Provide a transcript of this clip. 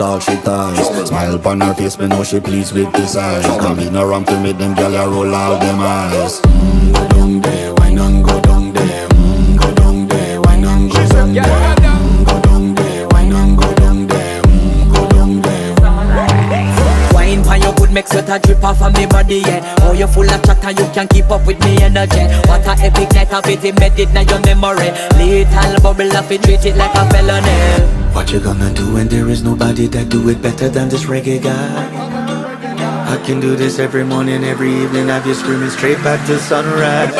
all she ties. Smile upon her face, me know she pleased with this eyes. Come in around to make them gyal a roll out them eyes. Go down there, why not go down there? Go down there, why not go down there? Go down there, why not go down there? Go down there. Wine pan your good make sweat a drip off of me body, yeah. Oh, you full of chatter, you can keep up with me energy. What a epic night of it, embedded in your memory. Little bubble of it, treat it like a felony. What you gonna do when there is nobody that do it better than this reggae guy? I can do this every morning, every evening, have you screaming straight back to sunrise.